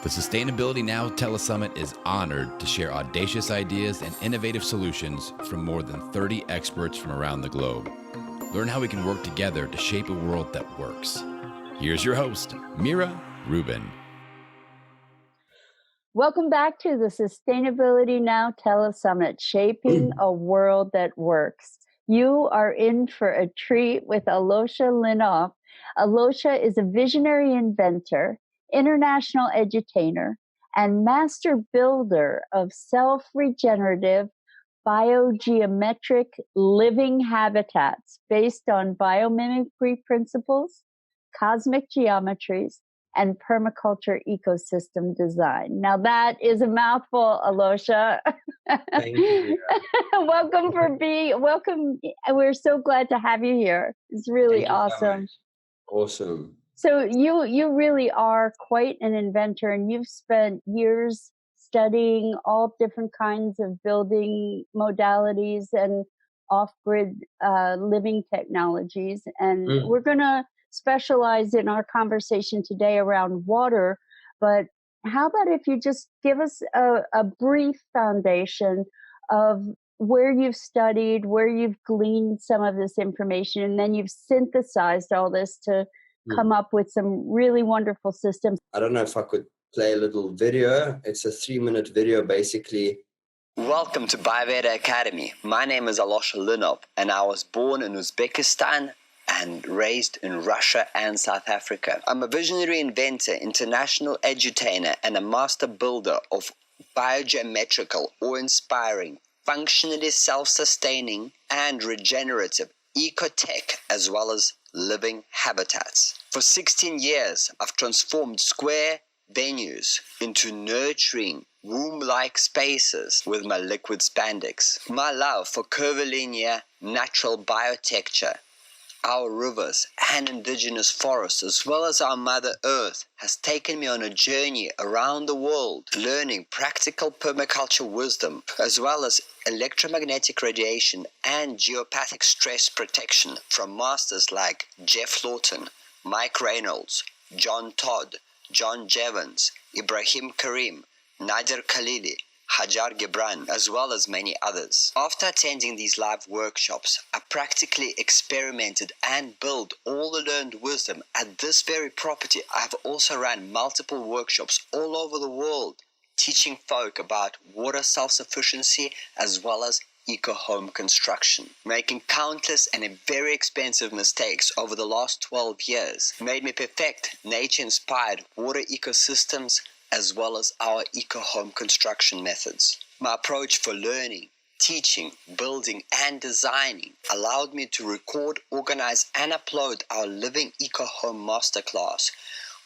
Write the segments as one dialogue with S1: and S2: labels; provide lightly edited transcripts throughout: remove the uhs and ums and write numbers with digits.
S1: The Sustainability Now Telesummit is honored to share audacious ideas and innovative solutions from more than 30 experts from around the globe. Learn how we can work together to shape a world that works. Here's your host, Mira Rubin.
S2: Welcome back to the Sustainability Now Telesummit, Shaping a World That Works. You are in for a treat with Alosha Lynov. Alosha is a visionary inventor, international edutainer, and master builder of self-regenerative, biogeometric living habitats based on biomimicry principles, cosmic geometries, and permaculture ecosystem design. Now that is a mouthful, Alosha.
S3: Thank you.
S2: Welcome. We're so glad to have you here. It's really awesome.
S3: Awesome.
S2: So you really are quite an inventor, and you've spent years studying all different kinds of building modalities and off-grid living technologies. And we're going to specialize in our conversation today around water. But how about if you just give us a brief foundation of where you've studied, where you've gleaned some of this information, and then you've synthesized all this to come up with some really wonderful systems.
S3: I don't know if I could play a little video. It's a 3-minute video, basically.
S4: Welcome to Veda Academy. My name is Alosha Lynov, and I was born in Uzbekistan and raised in Russia and South Africa. I'm a visionary inventor, international edutainer, and a master builder of biogeometrical or inspiring, functionally self-sustaining and regenerative ecotech, as well as living habitats. For 16 years, I've transformed square venues into nurturing womb-like spaces with my liquid spandex. My love for curvilinear natural biotecture, our rivers and indigenous forests, as well as our Mother Earth, has taken me on a journey around the world, learning practical permaculture wisdom, as well as electromagnetic radiation and geopathic stress protection from masters like Jeff Lawton, Mike Reynolds, John Todd, John Jevons, Ibrahim Karim, Nader Khalili, Hajar Gibran, as well as many others. After attending these live workshops, I practically experimented and built all the learned wisdom at this very property. I have also run multiple workshops all over the world, teaching folk about water self-sufficiency as well as eco-home construction. Making countless and very expensive mistakes over the last 12 years made me perfect nature-inspired water ecosystems as well as our eco-home construction methods. My approach for learning, teaching, building, and designing allowed me to record, organize, and upload our Living Eco-Home Masterclass,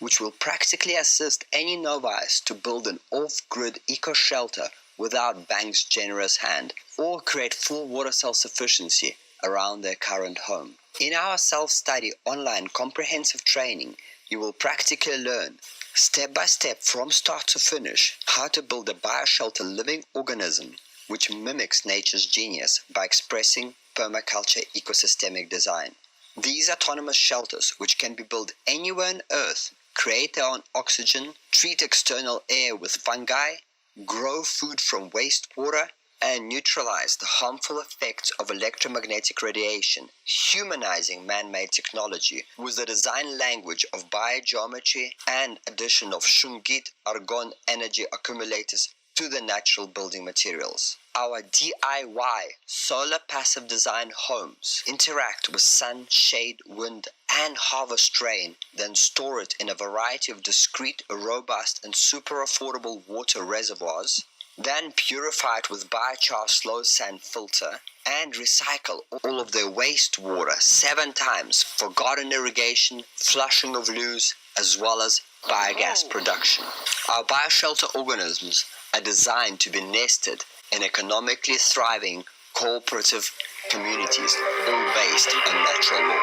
S4: which will practically assist any novice to build an off-grid eco-shelter without bank's generous hand, or create full water self-sufficiency around their current home. In our self-study online comprehensive training, you will practically learn step by step from start to finish how to build a bioshelter living organism which mimics nature's genius by expressing permaculture ecosystemic design. These autonomous shelters, which can be built anywhere on Earth, create their own oxygen, treat external air with fungi, grow food from wastewater, and neutralize the harmful effects of electromagnetic radiation, humanizing man-made technology with the design language of biogeometry and addition of Shungit argon energy accumulators to the natural building materials. Our DIY solar passive design homes interact with sun, shade, wind, and harvest rain, then store it in a variety of discrete, robust, and super affordable water reservoirs, then purify it with biochar slow sand filter, and recycle all of their wastewater 7 times for garden irrigation, flushing of loos, as well as biogas production. Our bioshelter organisms are designed to be nested in economically thriving cooperative communities, all based on natural law.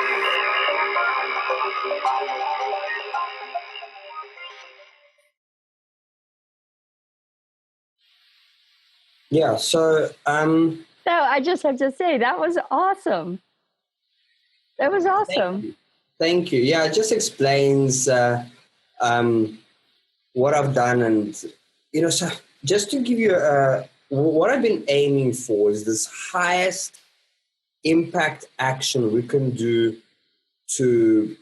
S3: Yeah, so
S2: No, I just have to say that was awesome. That was awesome.
S3: Thank you. Yeah, it just explains what I've done, and so just to give you what I've been aiming for is this highest impact action we can do to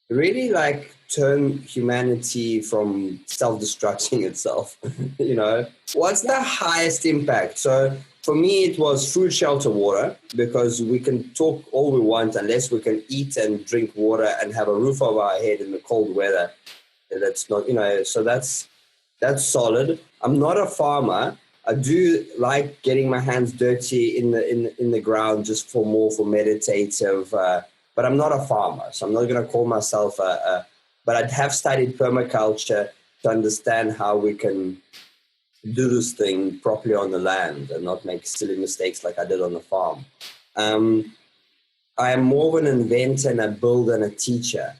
S3: really like turn humanity from self-destructing itself. What's the highest impact? So for me, it was food, shelter, water, because we can talk all we want unless we can eat and drink water and have a roof over our head in the cold weather. That's not, so that's solid. I'm not a farmer. I do like getting my hands dirty in the ground just for meditative, but I'm not a farmer, so I'm not going to call myself but I have studied permaculture to understand how we can do this thing properly on the land and not make silly mistakes like I did on the farm. I am more of an inventor and a builder and a teacher.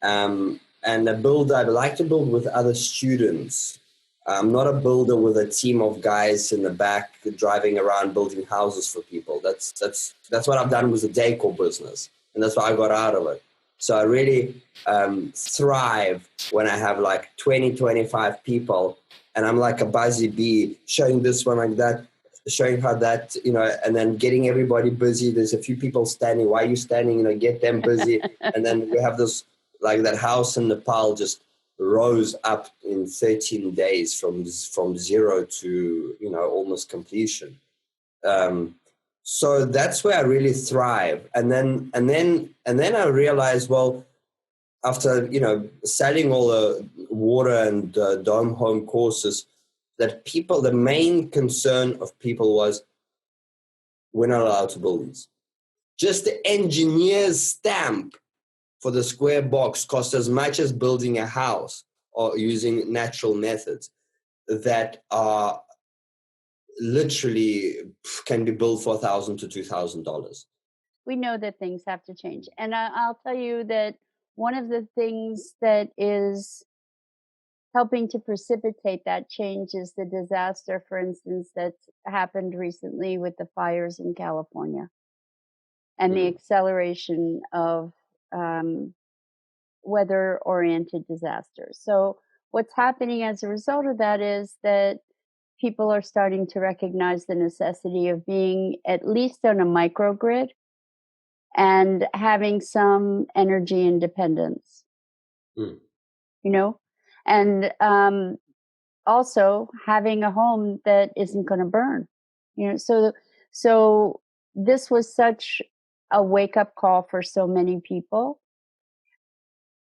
S3: And a builder, I like to build with other students. I'm not a builder with a team of guys in the back driving around building houses for people. That's what I've done with the decor business, and that's what I got out of it. So I really thrive when I have like 20, 25 people, and I'm like a buzzy bee, showing this one like that, showing how that, and then getting everybody busy. There's a few people standing. Why are you standing? Get them busy. And then we have this, like that house in Nepal just rose up in 13 days from zero to, almost completion. So that's where I really thrive. And then I realized, well, after, selling all the water and dome home courses, that the main concern of people was, we're not allowed to build these. Just the engineer's stamp for the square box cost as much as building a house or using natural methods that are literally can be built for $1,000 to $2,000.
S2: We know that things have to change. And I'll tell you that one of the things that is helping to precipitate that change is the disaster, for instance, that's happened recently with the fires in California and the acceleration of weather-oriented disasters. So what's happening as a result of that is that people are starting to recognize the necessity of being at least on a microgrid and having some energy independence, and also having a home that isn't going to burn, so this was such a wake-up call for so many people.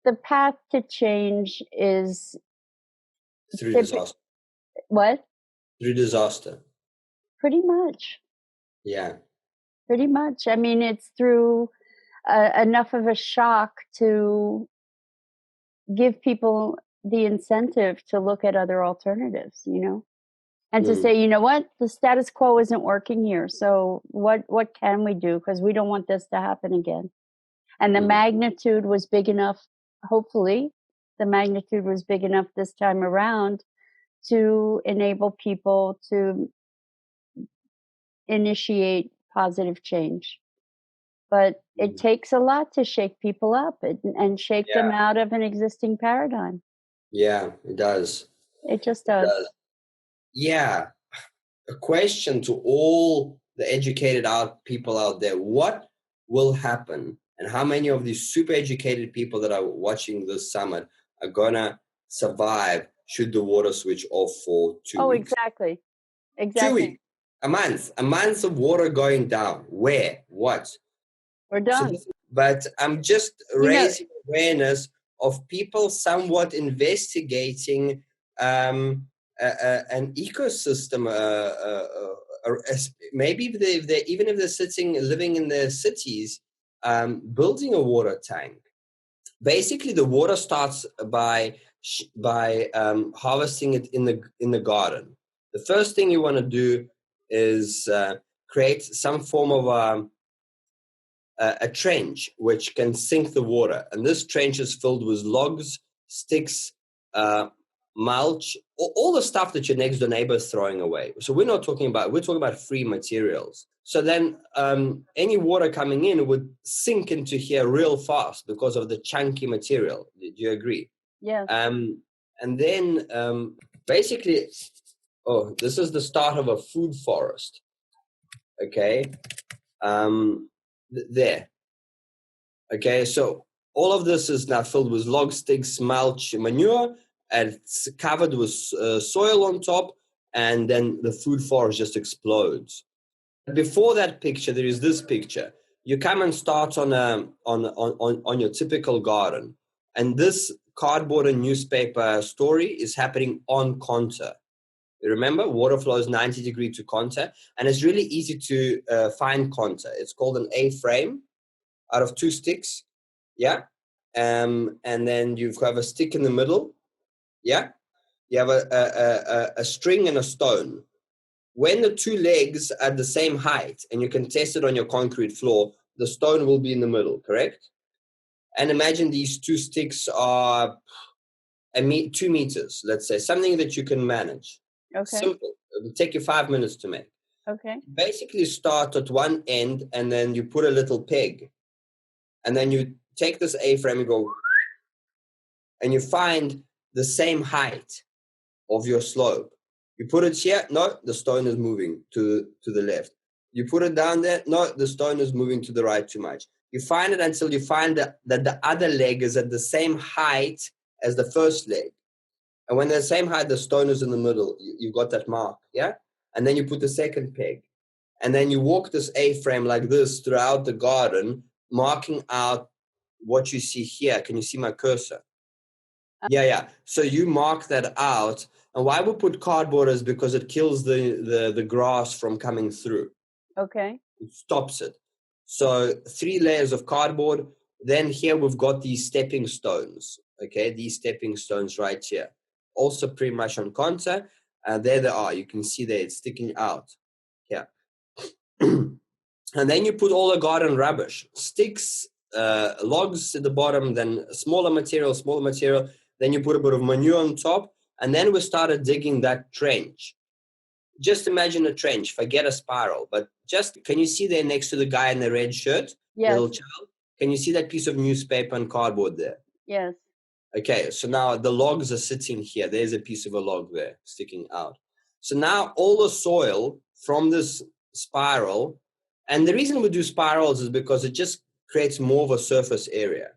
S2: The path to change is
S3: through disaster.
S2: What?
S3: Through disaster.
S2: Pretty much.
S3: Yeah.
S2: Pretty much. I mean, it's through enough of a shock to give people the incentive to look at other alternatives, and to say, what, the status quo isn't working here. So what can we do? Because we don't want this to happen again. And the magnitude was big enough. Hopefully, the magnitude was big enough this time around to enable people to initiate positive change. But it takes a lot to shake people up and shake them out of an existing paradigm.
S3: Yeah, it does.
S2: It just does.
S3: Yeah. A question to all the educated people out there: what will happen, and how many of these super educated people that are watching this summit are gonna survive should the water switch off for 2 weeks?
S2: Exactly.
S3: 2 weeks, a month of water going down. Where? What?
S2: We're done.
S3: But I'm just raising awareness of people somewhat investigating an ecosystem. Maybe even if they're living in their cities, building a water tank. Basically, the water starts by harvesting it in the garden. The first thing you want to do is create some form of a trench which can sink the water, and this trench is filled with logs, sticks, mulch, all the stuff that your next door neighbor is throwing away. So we're talking about free materials. So then any water coming in would sink into here real fast because of the chunky material. Do you agree?
S2: Yes.
S3: And then basically, oh, this is the start of a food forest. Okay, there. Okay, so all of this is now filled with log sticks, mulch, manure, and it's covered with soil on top, and then the food forest just explodes. Before that picture, there is this picture. You come and start on your typical garden, and this cardboard and newspaper story is happening on contour. You remember, water flows 90 degrees to contour, and it's really easy to find contour. It's called an A-frame out of 2 sticks, yeah? And then you have a stick in the middle, yeah? You have a string and a stone. When the 2 legs are the same height, and you can test it on your concrete floor, the stone will be in the middle, correct? And imagine these 2 sticks are 2 meters, let's say, something that you can manage.
S2: Okay.
S3: Simple. It'll take you 5 minutes to make.
S2: Okay.
S3: Basically start at one end, and then you put a little peg. And then you take this A-frame and go, and you find the same height of your slope. You put it here, no, the stone is moving to the left. You put it down there, no, the stone is moving to the right too much. You find it until you find that the other leg is at the same height as the first leg. And when they're the same height, the stone is in the middle. You've got that mark, yeah? And then you put the second peg. And then you walk this A-frame like this throughout the garden, marking out what you see here. Can you see my cursor? Yeah. So you mark that out. And why we put cardboard is because it kills the grass from coming through.
S2: Okay.
S3: It stops it. So 3 layers of cardboard. Then here we've got these stepping stones. Okay, these stepping stones right here. Also pretty much on contour. There they are. You can see there it's sticking out. Yeah. And then you put all the garden rubbish, sticks, logs at the bottom, then smaller material, then you put a bit of manure on top, and then we started digging that trench. Just imagine a trench, forget a spiral, but just, can you see there next to the guy in the red shirt?
S2: Yes.
S3: Little child? Can you see that piece of newspaper and cardboard there?
S2: Yes.
S3: Okay, so now the logs are sitting here. There's a piece of a log there sticking out. So now all the soil from this spiral, and the reason we do spirals is because it just creates more of a surface area.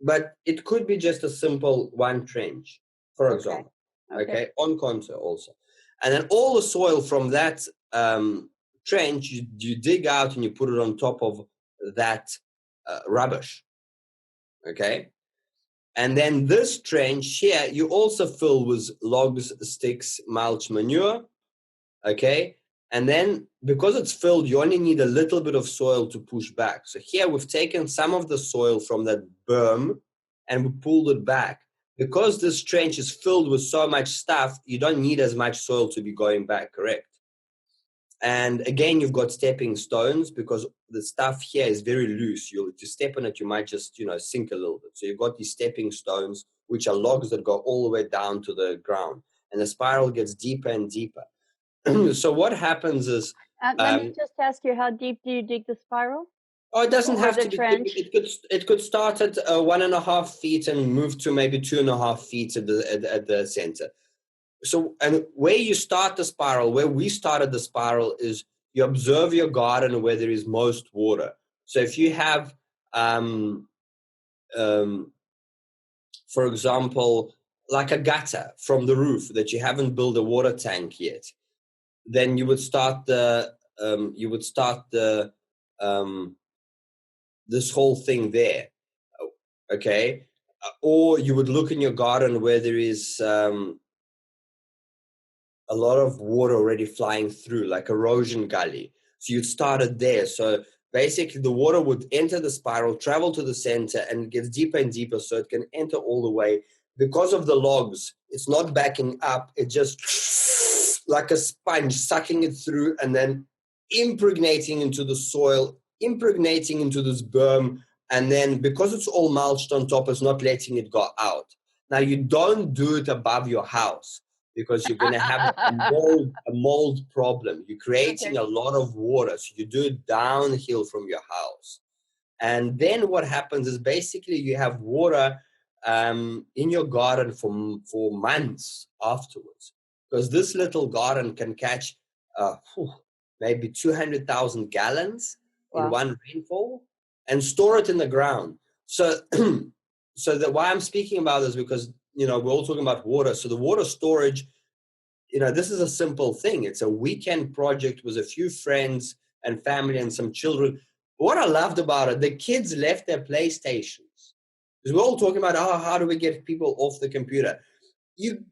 S3: But it could be just a simple one trench, for example. Okay, on contour also. And then all the soil from that trench, you dig out and you put it on top of that rubbish. Okay. And then this trench here, you also fill with logs, sticks, mulch, manure. Okay. And then because it's filled, you only need a little bit of soil to push back. So here we've taken some of the soil from that berm and we pulled it back. Because this trench is filled with so much stuff, you don't need as much soil to be going back, correct? And again, you've got stepping stones because the stuff here is very loose. You'll to step on it, you might just, sink a little bit. So you've got these stepping stones, which are logs that go all the way down to the ground. And the spiral gets deeper and deeper. So what happens is...
S2: let me just ask you, how deep do you dig the spiral?
S3: Oh, it doesn't have to be.
S2: Trench?
S3: It could start at 1.5 feet and move to maybe 2.5 feet at the center. So, and where you start the spiral, where we started the spiral, is you observe your garden where there is most water. So if you have, for example, like a gutter from the roof that you haven't built a water tank yet, then you would start this whole thing there, okay? Or you would look in your garden where there is a lot of water already flying through, like erosion gully. So you'd start it there. So basically the water would enter the spiral, travel to the center, and it gets deeper and deeper so it can enter all the way. Because of the logs, it's not backing up. It just like a sponge, sucking it through and then impregnating into the soil, impregnating into this berm. And then because it's all mulched on top, it's not letting it go out. Now, you don't do it above your house because you're going to have a mold problem. You're creating a lot of water. So you do it downhill from your house. And then what happens is basically you have water in your garden for months afterwards, because this little garden can catch maybe 200,000 gallons in one rainfall and store it in the ground. So, why I'm speaking about this, because, we're all talking about water. So the water storage, this is a simple thing. It's a weekend project with a few friends and family and some children. What I loved about it, the kids left their PlayStations. Because we're all talking about, how do we get people off the computer? You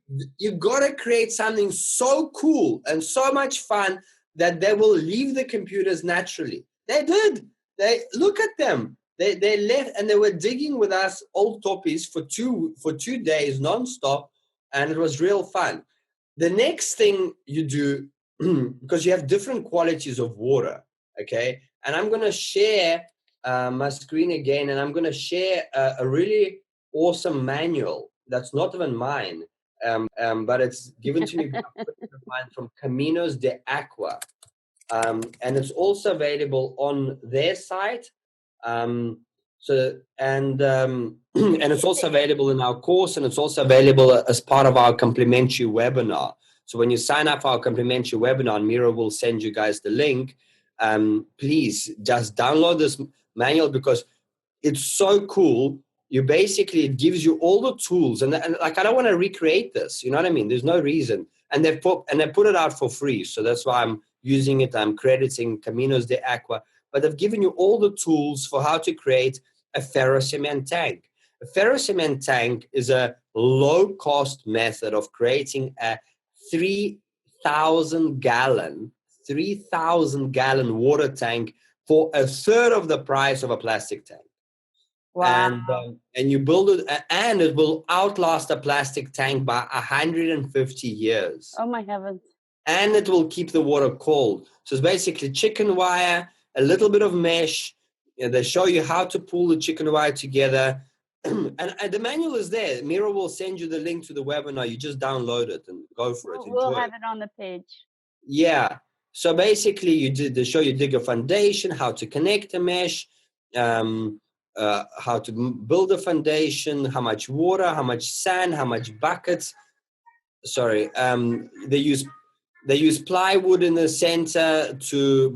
S3: got to create something so cool and so much fun that they will leave the computers naturally. They did. They look at them. They left, and they were digging with us old toppies for 2 days nonstop, and it was real fun. The next thing you do, because you have different qualities of water, okay? And I'm going to share my screen again, and I'm going to share a really awesome manual that's not even mine, but it's given to me by a friend of mine from Caminos de Aqua. And it's also available on their site. And it's also available in our course, and it's also available as part of our complimentary webinar. So when you sign up for our complimentary webinar, Mira will send you guys the link. Please just download this manual, because it's so cool. It gives you all the tools, and like, I don't want to recreate this. You know what I mean? There's no reason. And they put it out for free. So that's why I'm using it. I'm crediting Caminos de Aqua. But they've given you all the tools for how to create a ferrocement tank. A ferrocement tank is a low-cost method of creating a 3,000 gallon water tank for a third of the price of a plastic tank.
S2: Wow.
S3: And you build it, and it will outlast a plastic tank by 150 years.
S2: Oh my heavens.
S3: And it will keep the water cold. So it's basically chicken wire, a little bit of mesh. They show you how to pull the chicken wire together. and the manual is there. Mira will send you the link to the webinar. You just download it and go for it.
S2: We'll have it on the page.
S3: Yeah. So basically, they show you dig a foundation, how to connect a mesh, how to build a foundation, how much water, how much sand, how much buckets. Sorry. They use plywood in the center to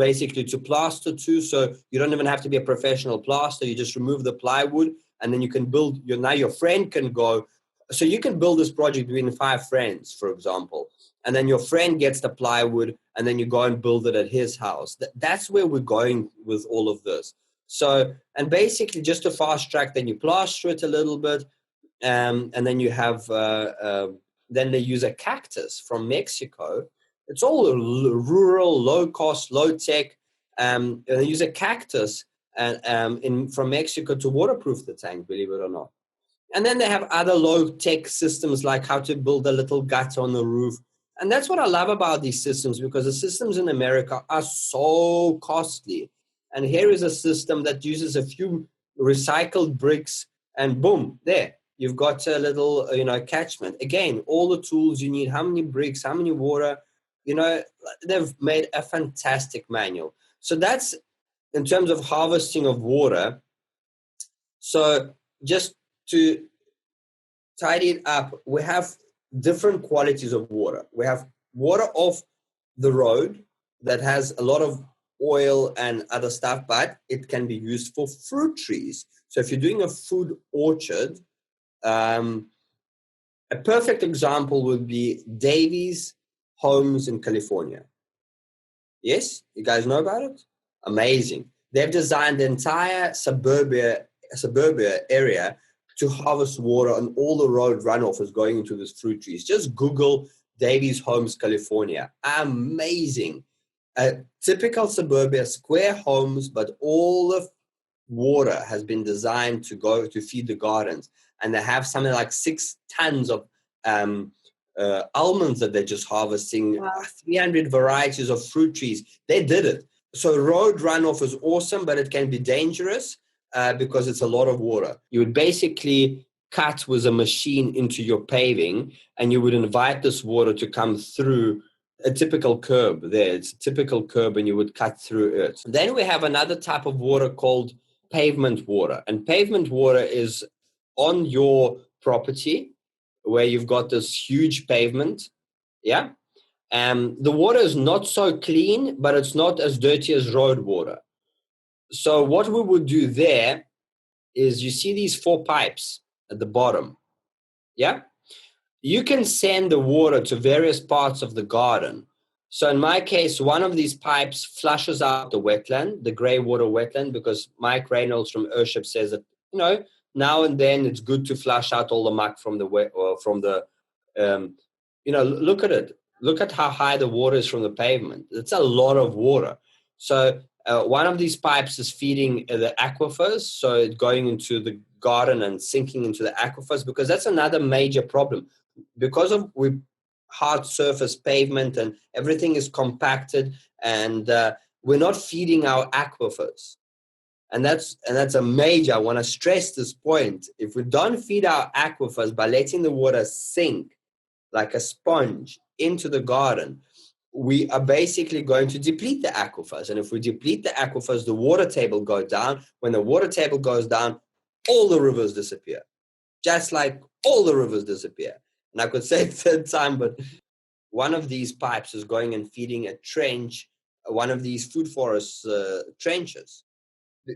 S3: plaster to, so you don't even have to be a professional plaster. You just remove the plywood, and then you can build. Now your friend can go. So you can build this project between 5 friends, for example, and then your friend gets the plywood, and then you go and build it at his house. That's where we're going with all of this. So, and basically just to fast track, then you plaster it a little bit, and then you have, then they use a cactus from Mexico. It's all rural, low cost, low tech. And they use a cactus from Mexico to waterproof the tank, believe it or not. And then they have other low tech systems, like how to build a little gutter on the roof. And that's what I love about these systems, because the systems in America are so costly. And here is a system that uses a few recycled bricks, and boom, there. You've got a little, catchment. Again, all the tools you need, how many bricks, how many water, they've made a fantastic manual. So that's in terms of harvesting of water. So just to tidy it up, we have different qualities of water. We have water off the road that has a lot of oil and other stuff, but it can be used for fruit trees. So if you're doing a food orchard, a perfect example would be Davies Homes in California. Yes, you guys know about it? Amazing. They've designed the entire suburbia area to harvest water, and all the road runoff is going into these fruit trees. Just Google Davies Homes, California. Amazing. A typical suburbia, square homes, but all the water has been designed to go to feed the gardens. And they have something like 6 tons of almonds that they're just harvesting. Wow. 300 varieties of fruit trees. They did it. So road runoff is awesome, but it can be dangerous because it's a lot of water. You would basically cut with a machine into your paving, and you would invite this water to come through a typical curb there. It's a typical curb, and you would cut through it. Then we have another type of water called pavement water. And pavement water is on your property where you've got this huge pavement, yeah, the water is not so clean, but it's not as dirty as road water. So what we would do there is, you see these 4 pipes at the bottom, yeah? You can send the water to various parts of the garden. So in my case, one of these pipes flushes out the wetland, the grey water wetland, because Mike Reynolds from Earthship says that, now and then it's good to flush out all the muck from the look at it. Look at how high the water is from the pavement. It's a lot of water. So one of these pipes is feeding the aquifers, so it's going into the garden and sinking into the aquifers, because that's another major problem. Because of hard surface pavement and everything is compacted, and we're not feeding our aquifers. And that's a major, I want to stress this point. If we don't feed our aquifers by letting the water sink like a sponge into the garden, we are basically going to deplete the aquifers. And if we deplete the aquifers, the water table goes down. When the water table goes down, all the rivers disappear. Just like all the rivers disappear. And I could say it third time, but one of these pipes is going and feeding a trench, one of these food forest trenches.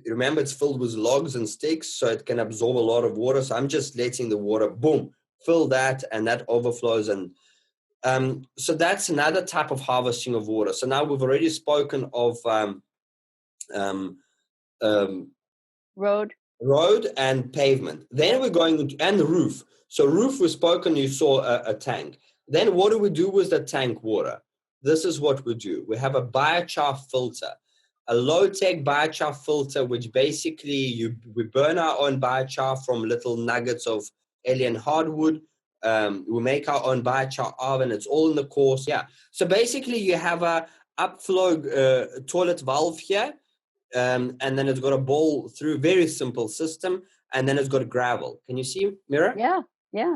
S3: Remember, it's filled with logs and sticks, so it can absorb a lot of water. So I'm just letting the water, boom, fill that, and that overflows. And so that's another type of harvesting of water. So now we've already spoken of road and pavement. Then we're going into, and the roof. So roof was spoken, you saw a tank. Then what do we do with the tank water? This is what we do. We have a biochar filter, a low-tech biochar filter, which basically we burn our own biochar from little nuggets of alien hardwood. We make our own biochar oven. It's all in the course. Yeah. So basically you have a upflow toilet valve here. And then it's got a bowl through, very simple system. And then it's got gravel. Can you see, Mira?
S2: Yeah.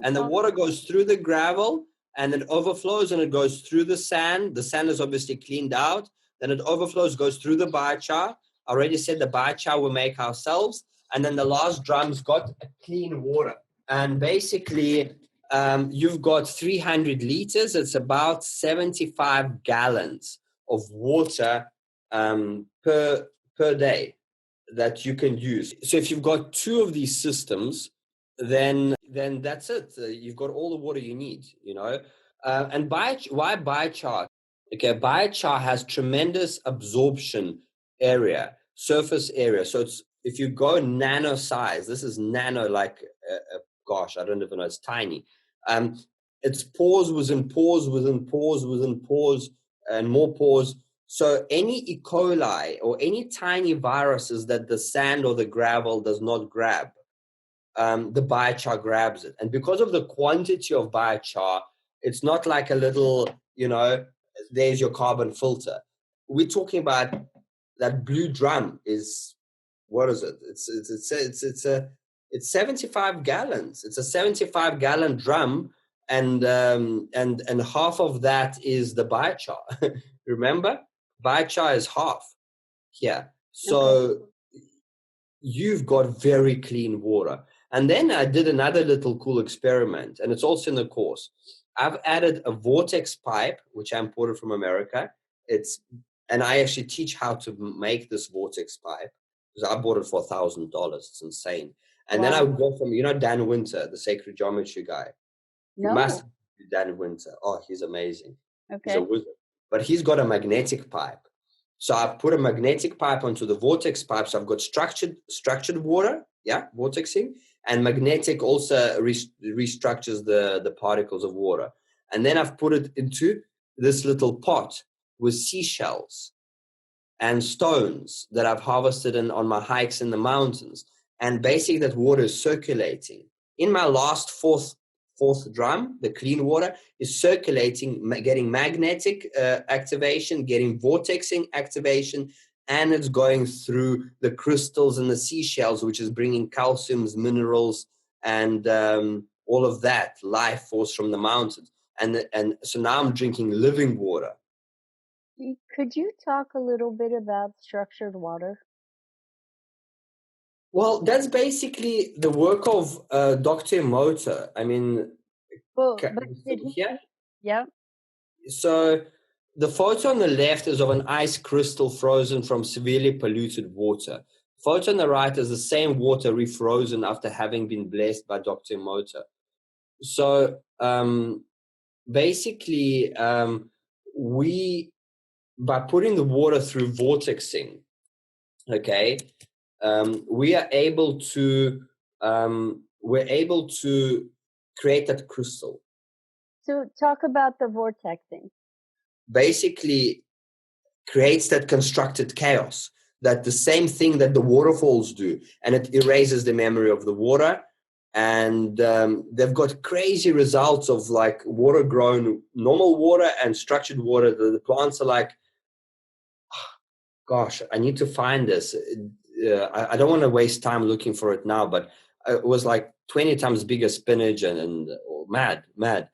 S3: And the water goes through the gravel, and it overflows, and it goes through the sand. The sand is obviously cleaned out. Then it overflows, goes through the biochar. I already said the biochar we make ourselves. And then the last drum's got a clean water. And basically, you've got 300 liters. It's about 75 gallons of water per day that you can use. So if you've got 2 of these systems, then that's it. You've got all the water you need, and why biochar? Okay, biochar has tremendous absorption area, surface area. So it's, if you go nano size, this is nano, like gosh, I don't even know, it's tiny. It's pores within pores within pores within pores and more pores. So any E. coli or any tiny viruses that the sand or the gravel does not grab, the biochar grabs it. And because of the quantity of biochar, it's not like a little, there's your carbon filter. We're talking about that blue drum is, what is it? It's 75 gallons. It's a 75-gallon drum, and half of that is the biochar. Remember? Biochar is half. Yeah. So you've got very clean water. And then I did another little cool experiment, and it's also in the course. I've added a Vortex pipe, which I imported from America. And I actually teach how to make this Vortex pipe, because I bought it for $1,000. It's insane. And then I would go from, Dan Winter, the sacred geometry guy.
S2: No.
S3: You must do Dan Winter. Oh, he's amazing.
S2: Okay.
S3: He's a wizard. But he's got a magnetic pipe. So I've put a magnetic pipe onto the Vortex pipe. So I've got structured water, vortexing, and magnetic also restructures the particles of water. And then I've put it into this little pot with seashells and stones that I've harvested on my hikes in the mountains. And basically that water is circulating. In my last fourth drum, the clean water is circulating, getting magnetic activation, getting vortexing activation, and it's going through the crystals and the seashells, which is bringing calciums, minerals, and all of that life force from the mountains. And so now I'm drinking living water.
S2: Could you talk a little bit about structured water?
S3: Well, that's basically the work of Dr. Emoto. I mean,
S2: Well, but did he?
S3: here.
S2: Yeah.
S3: So the photo on the left is of an ice crystal frozen from severely polluted water. The photo on the right is the same water refrozen after having been blessed by Dr. Emoto. So basically, we, by putting the water through vortexing, okay, we are able to create that crystal.
S2: So talk about the vortexing.
S3: Basically, creates that constructed chaos, that the same thing that the waterfalls do, and it erases the memory of the water. And they've got crazy results of like water grown, normal water and structured water. The plants are like, gosh, I need to find this. I don't want to waste time looking for it now, but it was like 20 times bigger spinach and mad.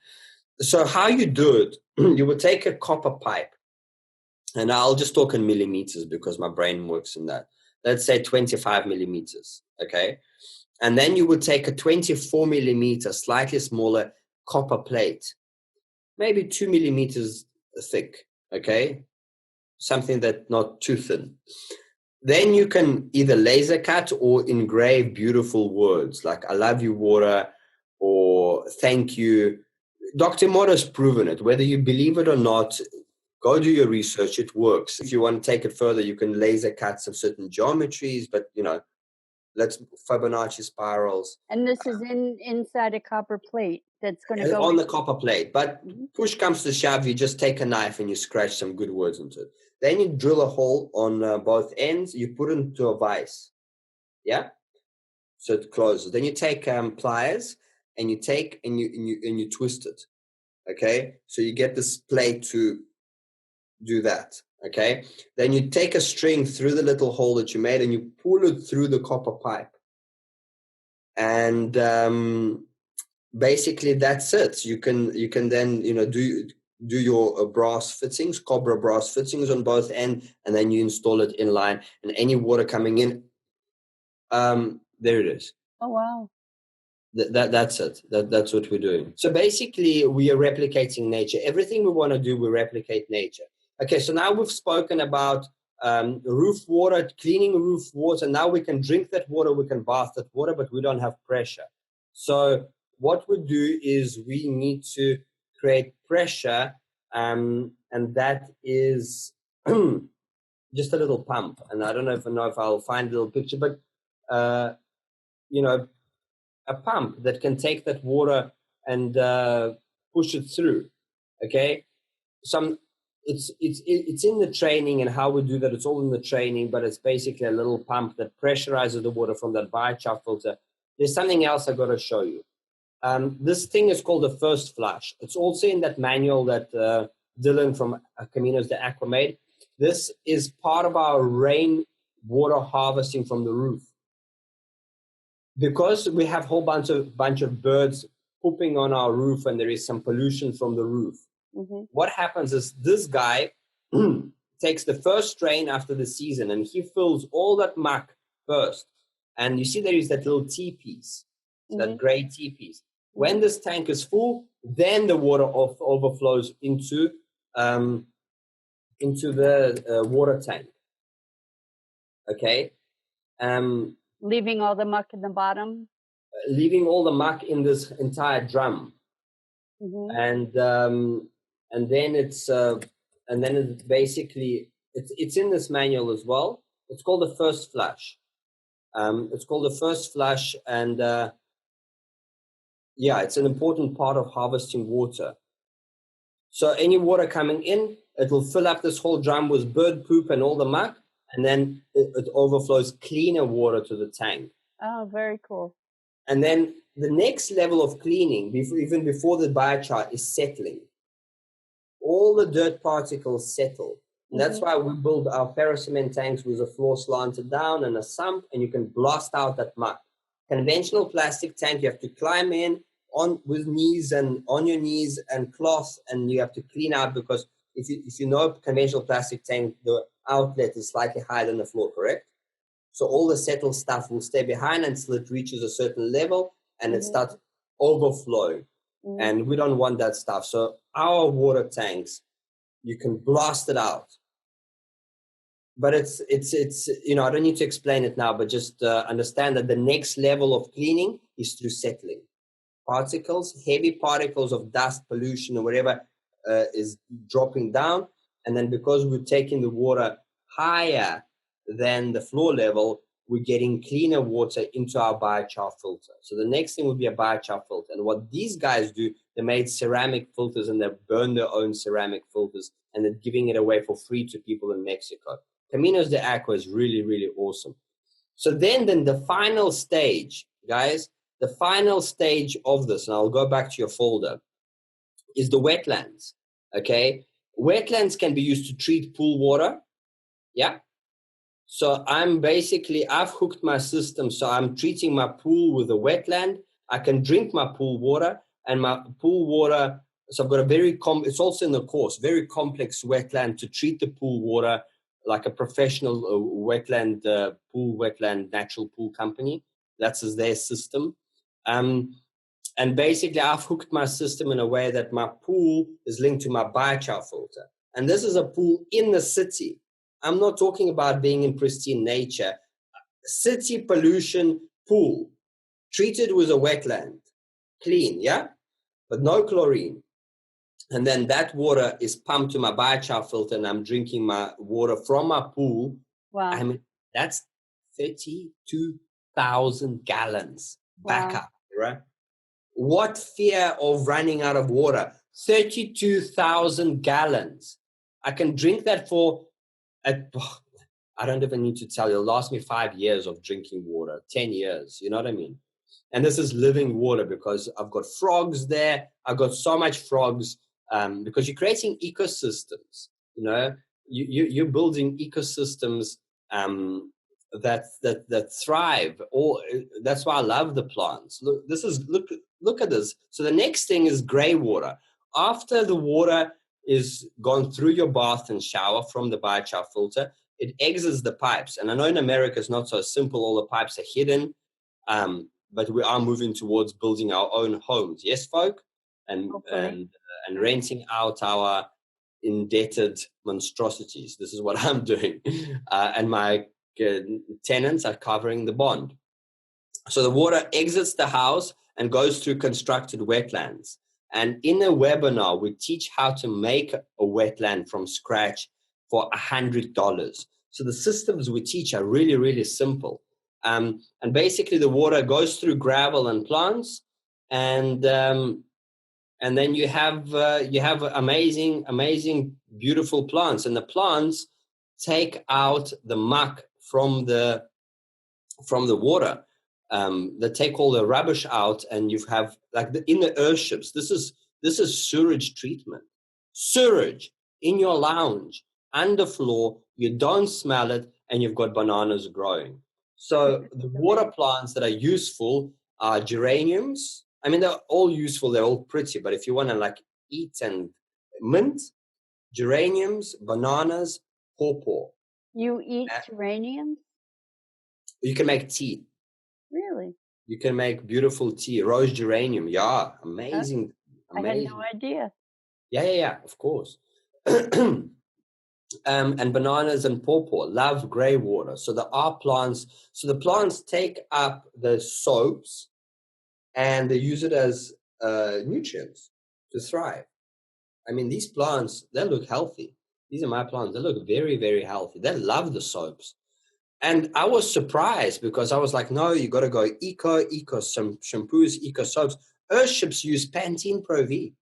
S3: So how you do it, you would take a copper pipe, and I'll just talk in millimeters because my brain works in that. Let's say 25 millimeters, okay? And then you would take a 24 millimeter, slightly smaller copper plate, maybe 2 millimeters thick, okay? Something that's not too thin. Then you can either laser cut or engrave beautiful words like "I love you, water," or "thank you." Dr. Emoto's proven it. Whether you believe it or not, go do your research. It works. If you want to take it further, you can laser cut some certain geometries, but let's Fibonacci spirals.
S2: And this is inside a copper plate that's going to go
S3: on the copper plate. But push comes to shove, you just take a knife and you scratch some good words into it. Then you drill a hole on both ends. You put it into a vise. Yeah, so it closes. Then you take pliers and you take and you twist it. Okay, so you get this plate to do that. Okay, then you take a string through the little hole that you made and you pull it through the copper pipe. And basically that's it. You can then do your brass fittings, cobra brass fittings on both ends, and then you install it in line. And any water coming in, there it is.
S2: Oh wow.
S3: That's it. That's what we're doing. So basically, we are replicating nature. Everything we want to do, we replicate nature. Okay, so now we've spoken about roof water, cleaning roof water. Now we can drink that water, we can bath that water, but we don't have pressure. So what we do is we need to create pressure, and that is just a little pump. And I don't know if I'll find a little picture, but a pump that can take that water and push it through. Okay, it's in the training and how we do that. It's all in the training, but it's basically a little pump that pressurizes the water from that biochar filter. There's something else I got to show you. This thing is called the first flush. It's also in that manual that Dylan from Caminos de Aqua made. This is part of our rain water harvesting from the roof. Because we have a whole bunch of birds pooping on our roof and there is some pollution from the roof. Mm-hmm. What happens is this guy takes the first strain after the season and he fills all that muck first. And you see there is that little T-piece, that gray T-piece. When this tank is full, then the water overflows into the water tank. Okay?
S2: Leaving all the muck in the bottom?
S3: Leaving all the muck in this entire drum. Mm-hmm. And then it's basically it's in this manual as well. It's called the first flush. It's called the first flush, and it's an important part of harvesting water. So any water coming in, it will fill up this whole drum with bird poop and all the muck, and then it overflows cleaner water to the tank.
S2: Oh, very cool.
S3: And then the next level of cleaning, even before the biochar, is settling. All the dirt particles settle. And that's why we build our paracement tanks with a floor slanted down and a sump, and you can blast out that muck. Conventional plastic tank, you have to climb in on your knees and cloth, and you have to clean out, because if you know conventional plastic tank, the outlet is slightly higher than the floor, correct? So all the settled stuff will stay behind until it reaches a certain level and it
S2: Mhm.
S3: starts overflowing.
S2: Mhm.
S3: And we don't want that stuff. So our water tanks, you can blast it out. But it's I don't need to explain it now, but just understand that the next level of cleaning is through settling. Particles, heavy particles of dust, pollution, or whatever is dropping down. And then because we're taking the water higher than the floor level, we're getting cleaner water into our biochar filter. So the next thing would be a biochar filter. And what these guys do, they made ceramic filters and they burn their own ceramic filters and they're giving it away for free to people in Mexico. Caminos de Aqua is really, really awesome. So then the final stage, guys, the final stage of this, and I'll go back to your folder, is the wetlands, okay? Wetlands can be used to treat pool water, yeah? So I've hooked my system, so I'm treating my pool with a wetland. I can drink my pool water, and my pool water, so I've got it's also in the course, very complex wetland to treat the pool water like a professional pool wetland natural pool company. That's their system. And basically, I've hooked my system in a way that my pool is linked to my biochar filter. And this is a pool in the city. I'm not talking about being in pristine nature. City pollution pool, treated with a wetland, clean, yeah? But no chlorine. And then that water is pumped to my biochar filter and I'm drinking my water from my pool.
S2: Wow.
S3: I mean, that's 32,000 gallons back
S2: Wow.
S3: up, right? What fear of running out of water? 32,000 gallons. I can drink that I don't even need to tell you, it'll last me 5 years of drinking water, 10 years, you know what I mean? And this is living water because I've got frogs there. I've got so much frogs because you're creating ecosystems, you know, you're building ecosystems that thrive. That's why I love the plants. Look at this. So the next thing is gray water. After the water is gone through your bath and shower from the biochar filter, it exits the pipes. And I know in America it's not so simple. All the pipes are hidden. But we are moving towards building our own homes. Yes, folk? And renting out our indebted monstrosities. This is what I'm doing. And my tenants are covering the bond. So the water exits the house and goes through constructed wetlands. And in a webinar, we teach how to make a wetland from scratch for $100. So the systems we teach are really, really simple. And basically the water goes through gravel and plants, and then you have amazing, beautiful plants. And the plants take out the muck from the water. They take all the rubbish out, and you have in the earthships. This is sewage treatment. Sewage in your lounge, underfloor. You don't smell it, and you've got bananas growing. So the water plants that are useful are geraniums. I mean, they're all useful. They're all pretty. But if you want to eat and mint, geraniums, bananas, pawpaw.
S2: You eat geraniums?
S3: You can make tea.
S2: Really?
S3: You can make beautiful tea. Rose geranium. Yeah, amazing.
S2: I had no idea.
S3: Yeah, of course. And bananas and pawpaw love gray water. So there are plants. So the plants take up the soaps and they use it as nutrients to thrive. I mean, these plants, they look healthy. These are my plants. They look very, very healthy. They love the soaps. And I was surprised because I was like, no, you got to go eco, some shampoos, eco soaps. Earthships use Pantene Pro V,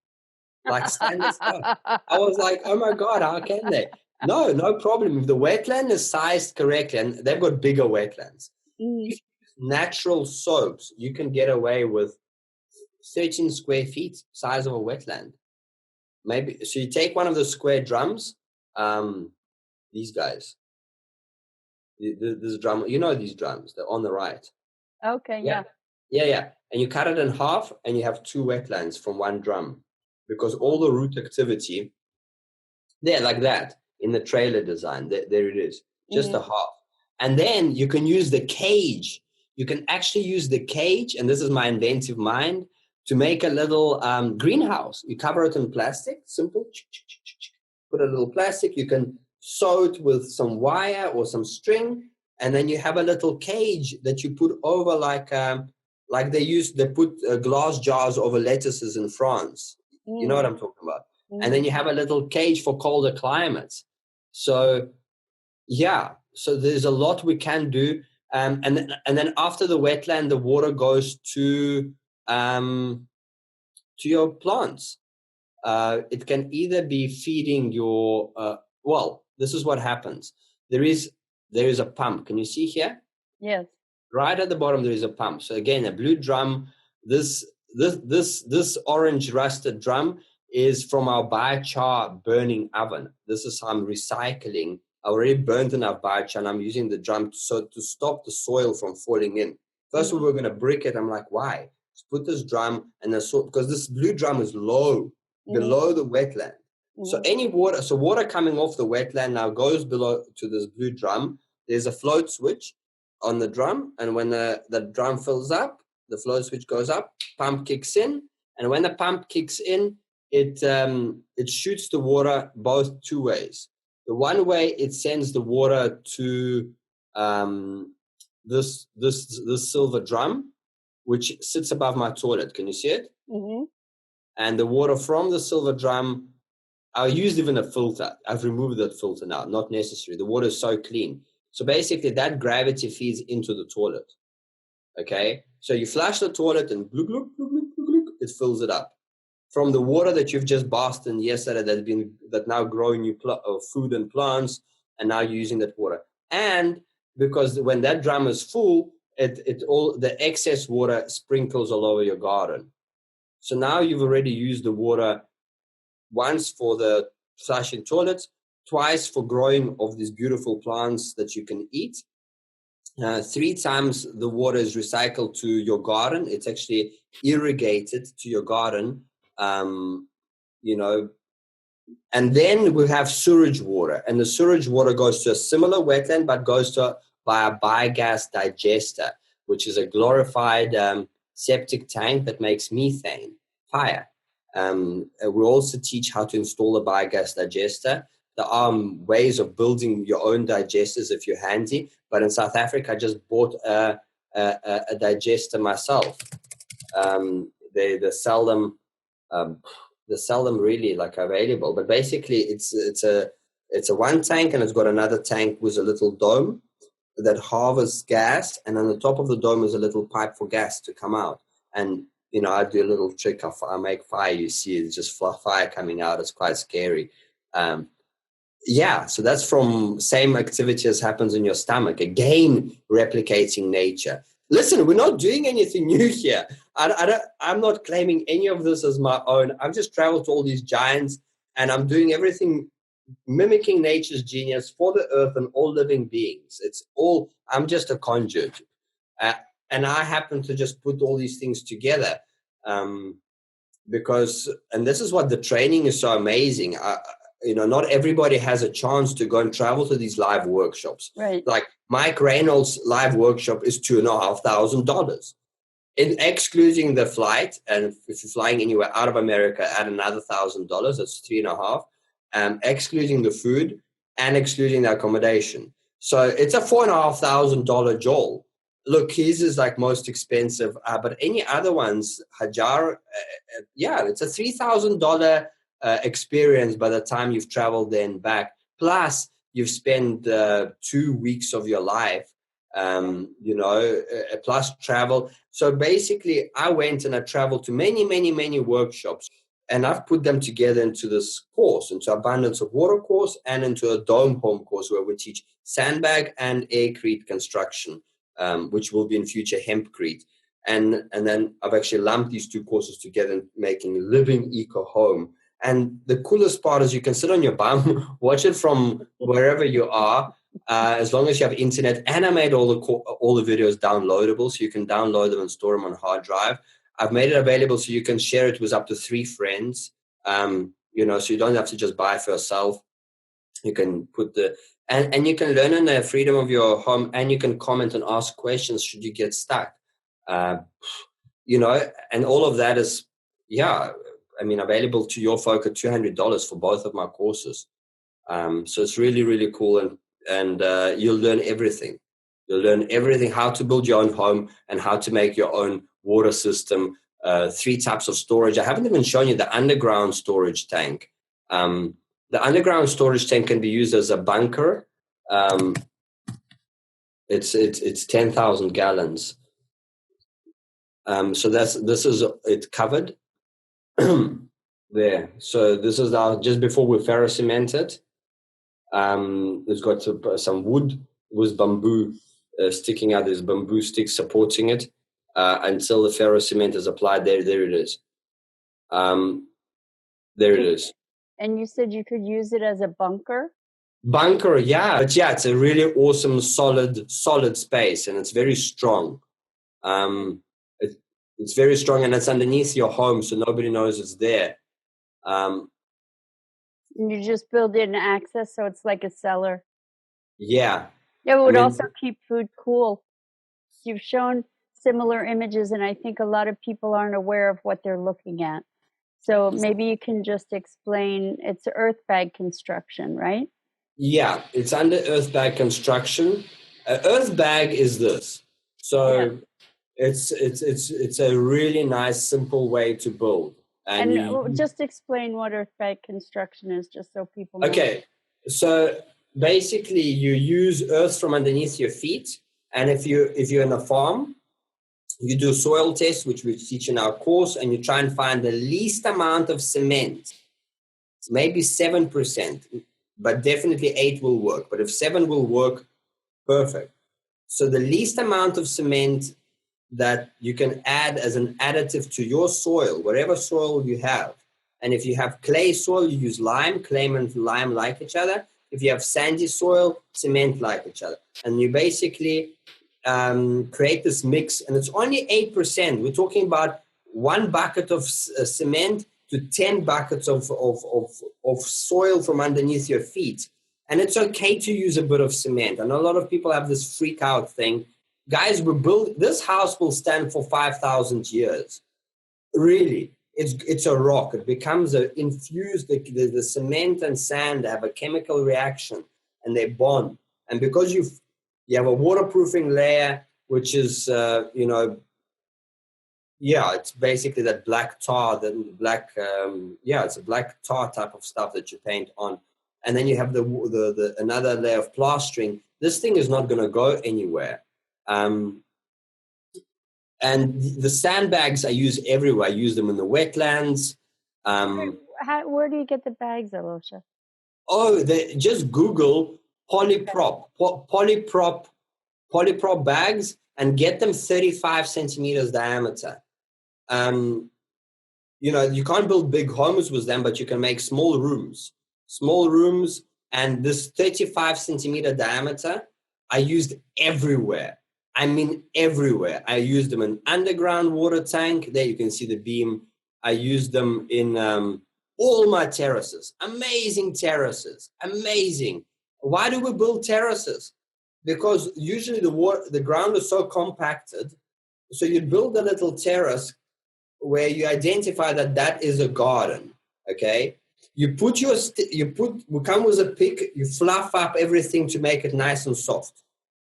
S3: like standard stuff. I was like, oh my God, how can they? No problem. If the wetland is sized correctly, and they've got bigger wetlands, if you use natural soaps, you can get away with 13 square feet size of a wetland. Maybe. So you take one of the square drums, these guys. This drum, you know these drums, they're on the right.
S2: Okay, yeah.
S3: And you cut it in half and you have 2 wetlands from one drum because all the root activity, there like that, in the trailer design, there it is, just a half. And then you can use the cage. You can actually use the cage, and this is my inventive mind, to make a little greenhouse. You cover it in plastic, simple. Put a little plastic. You can sew it with some wire or some string, and then you have a little cage that you put over, like they put glass jars over lettuces in France. You know what I'm talking about? And then you have a little cage for colder climates. So yeah, so there's a lot we can do. And then after the wetland, the water goes to your plants. It can either be feeding your this is what happens. There is a pump. Can you see here?
S2: Yes.
S3: Right at the bottom there is a pump. So again, a blue drum. This orange rusted drum is from our biochar burning oven. This is how I'm recycling. I already burnt enough biochar, and I'm using the drum to stop the soil from falling in. First, we were going to brick it. I'm like, why? Let's put this drum and because this blue drum is low, below the wetland. So water coming off the wetland now goes below to this blue drum. There's a float switch on the drum, and when the drum fills up, the float switch goes up, pump kicks in, and when the pump kicks in, it shoots the water both two ways. The one way, it sends the water to this silver drum, which sits above my toilet. Can you see it? And the water from the silver drum, I used even a filter. I've removed that filter now, not necessary. The water is so clean. So basically that gravity feeds into the toilet. Okay? So you flush the toilet and glug, glug, glug, glug, glug, glug, it fills it up. From the water that you've just bathed in yesterday that now growing new food and plants, and now you're using that water. And because when that drum is full, all the excess water sprinkles all over your garden. So now you've already used the water once for the flushing toilets, twice for growing of these beautiful plants that you can eat. 3 times the water is recycled to your garden. It's actually irrigated to your garden, and then we have sewage water, and the sewage water goes to a similar wetland, but goes by a biogas digester, which is a glorified septic tank that makes methane, fire. We also teach how to install a biogas digester. There are ways of building your own digesters if you're handy, but in South Africa, I just bought a digester myself. They sell them. They sell them really like available, but basically it's a one tank, and it's got another tank with a little dome that harvests gas, and on the top of the dome is a little pipe for gas to come out. And I do a little trick. I make fire. You see, it's just fire coming out. It's quite scary. So that's from same activity as happens in your stomach. Again, replicating nature. Listen, we're not doing anything new here. I'm not claiming any of this as my own. I've just traveled to all these giants, and I'm doing everything mimicking nature's genius for the earth and all living beings. I'm just a conduit. And I happen to just put all these things together because this is what the training is so amazing. Not everybody has a chance to go and travel to these live workshops.
S2: Right.
S3: Like Mike Reynolds' live workshop is $2,500, excluding the flight. And if you're flying anywhere out of America, add another $1,000. That's $3,500. Excluding the food and excluding the accommodation. So it's a $4,500 Joel. Look, his is like most expensive, but any other ones, Hajar, it's a $3,000 experience by the time you've traveled there and back. Plus, you've spent 2 weeks of your life, plus travel. So basically, I went and I traveled to many, many, many workshops, and I've put them together into this course, into Abundance of Water course and into a Dome Home course where we teach sandbag and aircrete construction, which will be in future hempcrete. And then I've actually lumped these 2 courses together and making a living eco home. And the coolest part is you can sit on your bum, watch it from wherever you are, as long as you have internet. And I made all the videos downloadable, so you can download them and store them on hard drive. I've made it available so you can share it with up to 3 friends, so you don't have to just buy for yourself. You can put And you can learn in the freedom of your home, and you can comment and ask questions should you get stuck. And all of that is, available to your folk at $200 for both of my courses. So it's really, really cool. And you'll learn everything. You'll learn everything, how to build your own home and how to make your own water system, 3 types of storage. I haven't even shown you the underground storage tank. The underground storage tank can be used as a bunker. It's 10,000 gallons. So this is it covered there. So this is now just before we ferrocement it. It's got some wood with bamboo sticking out. There's bamboo sticks supporting it until the ferrocement is applied. There it is. There it is.
S2: And you said you could use it as a bunker?
S3: Bunker, yeah. But yeah, it's a really awesome, solid space, and it's very strong. It's very strong, and it's underneath your home, so nobody knows it's there.
S2: And you just build in access, so it's like a cellar.
S3: Yeah.
S2: It would also keep food cool. You've shown similar images, and I think a lot of people aren't aware of what they're looking at. So maybe you can just explain, it's earth bag construction, right?
S3: Yeah, it's under earth bag construction. Earth bag is this. So it's a really nice, simple way to build.
S2: And just explain what earth bag construction is, just so people know.
S3: Okay, so basically you use earth from underneath your feet, and if you're in a farm, you do soil tests, which we teach in our course, and you try and find the least amount of cement. Maybe 7%, but definitely 8 will work. But if 7 will work, perfect. So the least amount of cement that you can add as an additive to your soil, whatever soil you have. And if you have clay soil, you use lime. Clay and lime like each other. If you have sandy soil, cement like each other. And you basically create this mix, and it's only 8%. We're talking about 1 bucket of cement to 10 buckets of soil from underneath your feet. And it's okay to use a bit of cement. I know a lot of people have this freak out thing. Guys, this house will stand for 5,000 years. Really, it's a rock. It becomes infused. The cement and sand have a chemical reaction, and they bond. And because you have a waterproofing layer, which is it's basically that black tar, it's a black tar type of stuff that you paint on. And then you have the another layer of plastering. This thing is not going to go anywhere. And the sandbags I use everywhere. I use them in the wetlands.
S2: Where do you get the bags, Alosha?
S3: Just Google polyprop bags and get them 35 centimeters diameter. You can't build big homes with them, but you can make small rooms, and this 35 centimeter diameter I used everywhere. I mean, everywhere. I used them in underground water tank. There you can see the beam. I used them in all my terraces. Amazing terraces. Amazing. Why do we build terraces? Because usually the ground is so compacted. So you build a little terrace where you identify that is a garden. Okay. We come with a pick. You fluff up everything to make it nice and soft.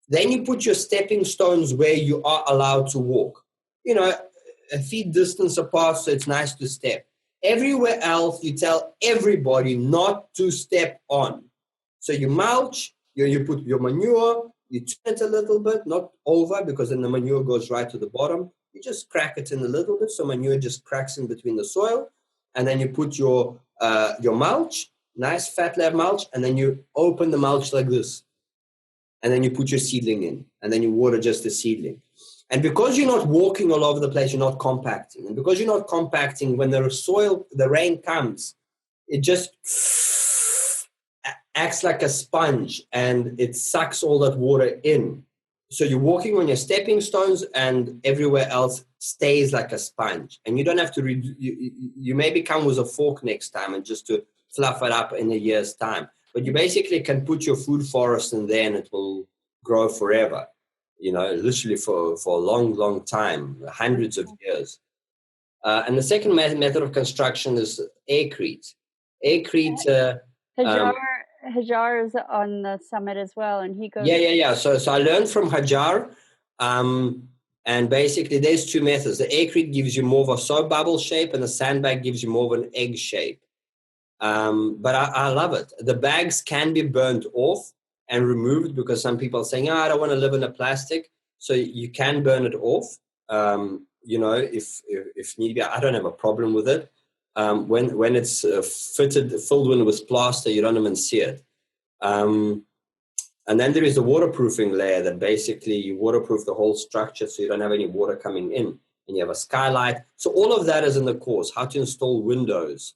S3: Then you put your stepping stones where you are allowed to walk, a feet distance apart, so it's nice to step. Everywhere else, you tell everybody not to step on. So you mulch, you put your manure, you turn it a little bit, not over, because then the manure goes right to the bottom. You just crack it in a little bit, so manure just cracks in between the soil. And then you put your mulch, nice fat layer mulch, and then you open the mulch like this. And then you put your seedling in, and then you water just the seedling. And because you're not walking all over the place, you're not compacting. And because you're not compacting, when the rain comes, it just acts like a sponge, and it sucks all that water in. So you're walking on your stepping stones, and everywhere else stays like a sponge. And you don't have to, you maybe come with a fork next time and just to fluff it up in a year's time. but you basically can put your food forest in there and it will grow forever, literally for a long, long time, hundreds of years. And the second method of construction is aircrete. Aircrete.
S2: Hajar is on the summit as well, and he goes.
S3: Yeah. So I learned from Hajar, and basically there's two methods. The aircrete gives you more of a soap bubble shape, and the sandbag gives you more of an egg shape. But I love it. The bags can be burnt off and removed because some people are saying, I don't want to live in a plastic. So you can burn it off, if need be. I don't have a problem with it. When it's filled in with plaster, you don't even see it. And then there is the waterproofing layer that basically you waterproof the whole structure so you don't have any water coming in. And you have a skylight. So all of that is in the course. How to install windows,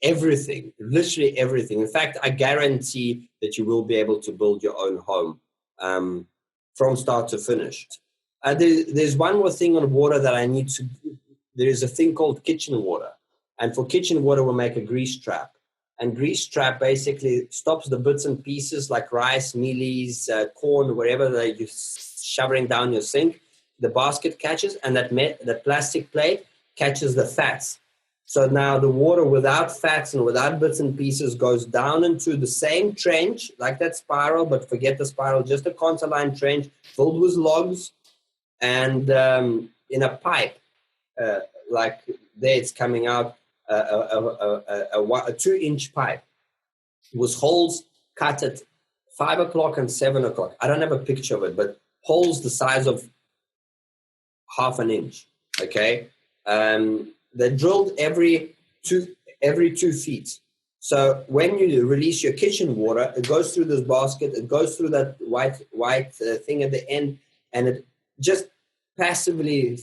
S3: everything, literally everything. In fact, I guarantee that you will be able to build your own home from start to finish. There's one more thing on water that I need to do. There is a thing called kitchen water. And for kitchen water, we'll make a grease trap. And grease trap basically stops the bits and pieces like rice, mealies, corn, wherever that you're shoving down your sink. The basket catches, and that plastic plate catches the fats. So now the water without fats and without bits and pieces goes down into the same trench, like that spiral, but forget the spiral, just a contour line trench filled with logs and in a pipe, like there it's coming out, a 2-inch pipe with holes cut at 5 o'clock and 7 o'clock. I don't have a picture of it, but holes the size of half an inch, okay? They're drilled every 2 feet. So when you release your kitchen water, it goes through this basket, it goes through that white thing at the end, and it just passively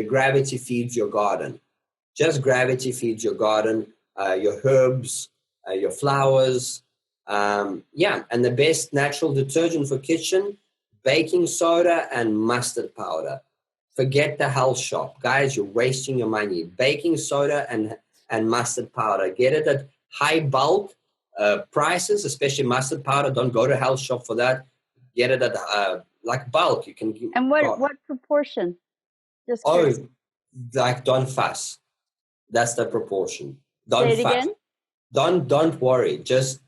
S3: gravity feeds your garden. Just gravity feeds your garden, your herbs, your flowers. And the best natural detergent for kitchen, baking soda and mustard powder. Forget the health shop. Guys, you're wasting your money. Baking soda and mustard powder. Get it at high bulk prices, especially mustard powder. Don't go to health shop for that. Get it at like bulk. You can.
S2: And what proportion? Just
S3: like don't fuss. That's the proportion. Don't
S2: Say it
S3: fuss.
S2: Again?
S3: Don't worry. Just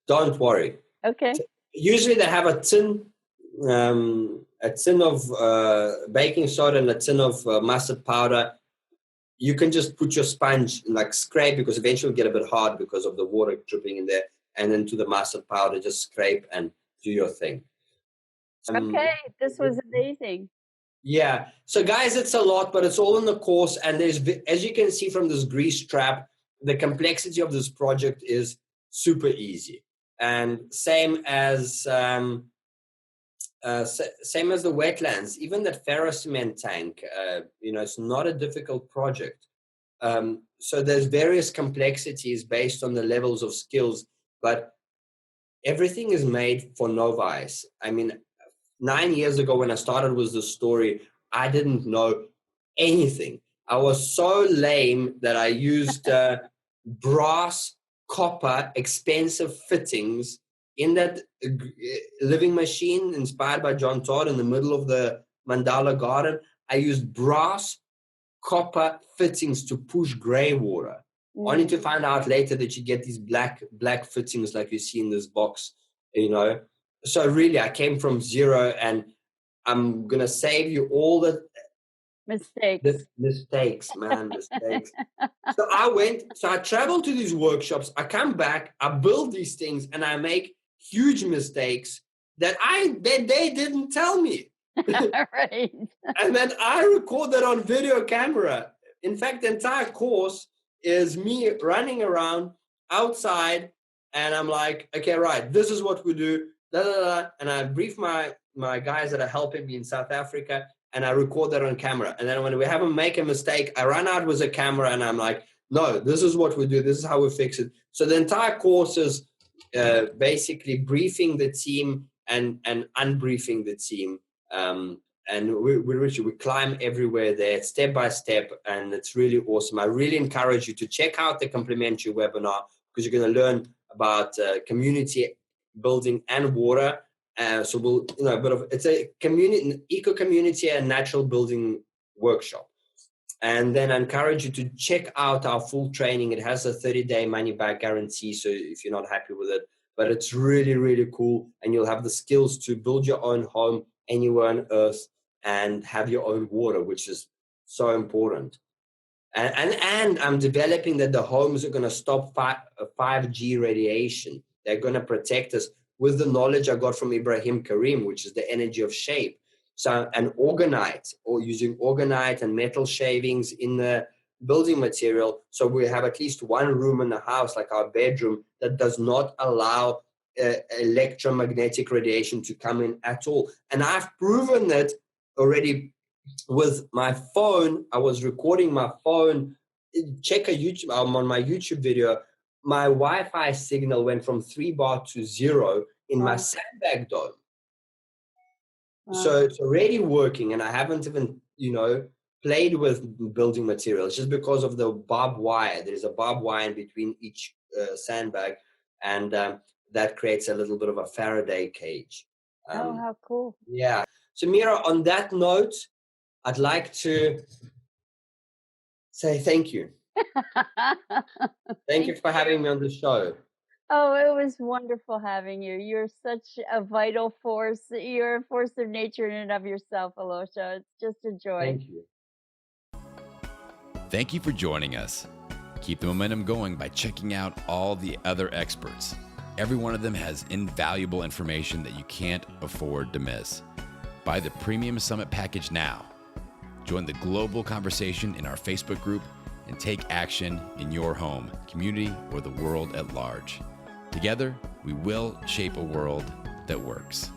S3: don't worry.
S2: Okay.
S3: Usually they have a tin of baking soda and a tin of mustard powder. You can just put your sponge and like scrape, because eventually it'll get a bit hard because of the water dripping in there, and then to the mustard powder, just scrape and do your thing.
S2: Okay, this was amazing.
S3: Yeah. So guys, it's a lot, but it's all in the course. And there's, as you can see from this grease trap, the complexity of this project is super easy. And same as the wetlands, even that ferrocement tank, it's not a difficult project. So there's various complexities based on the levels of skills, but everything is made for novice. I mean, 9 years ago when I started with this story, I didn't know anything. I was so lame that I used brass, copper, expensive fittings in that living machine inspired by John Todd in the middle of the mandala garden. I used brass, copper fittings to push gray water. Only to find out later that you get these black fittings like you see in this box, So really, I came from zero, and I'm going to save you all the mistakes, man, mistakes. So I traveled to these workshops. I come back, I build these things, and I make huge mistakes that they didn't tell me.
S2: Right.
S3: And then I record that on video camera. In fact, the entire course is me running around outside, and I'm like, okay, right, this is what we do. And I brief my guys that are helping me in South Africa, and I record that on camera. And then when we have them make a mistake, I run out with a camera, and I'm like, no, this is what we do. This is how we fix it. So the entire course is basically briefing the team and unbriefing the team. And we climb everywhere there, step by step, and it's really awesome. I really encourage you to check out the complimentary webinar, because you're going to learn about community building and water. So we'll, it's a community, eco community and natural building workshop. And then I encourage you to check out our full training. It has a 30-day money back guarantee. So if you're not happy with it, but it's really, really cool. And you'll have the skills to build your own home anywhere on earth and have your own water, which is so important. And I'm developing that the homes are going to stop 5G radiation. They're going to protect us with the knowledge I got from Ibrahim Karim, which is the energy of shape. So, and orgonite, or using orgonite and metal shavings in the building material. So we have at least one room in the house, like our bedroom, that does not allow electromagnetic radiation to come in at all. And I've proven that already with my phone. I was recording my phone. Check I'm on my YouTube video. My Wi-Fi signal went from 3 bar to 0 in my sandbag dome. So it's already working, and I haven't even, played with building materials just because of the barbed wire. There's a barbed wire in between each sandbag, and that creates a little bit of a Faraday cage.
S2: How cool.
S3: Yeah. So Mira, on that note, I'd like to say thank you. Thank you for having me on the show.
S2: Oh, it was wonderful having you. You're such a vital force. You're a force of nature in and of yourself, Alosha. It's just a joy.
S3: Thank you.
S1: Thank you for joining us. Keep the momentum going by checking out all the other experts. Every one of them has invaluable information that you can't afford to miss. Buy the Premium Summit package now. Join the global conversation in our Facebook group and take action in your home, community, or the world at large. Together, we will shape a world that works.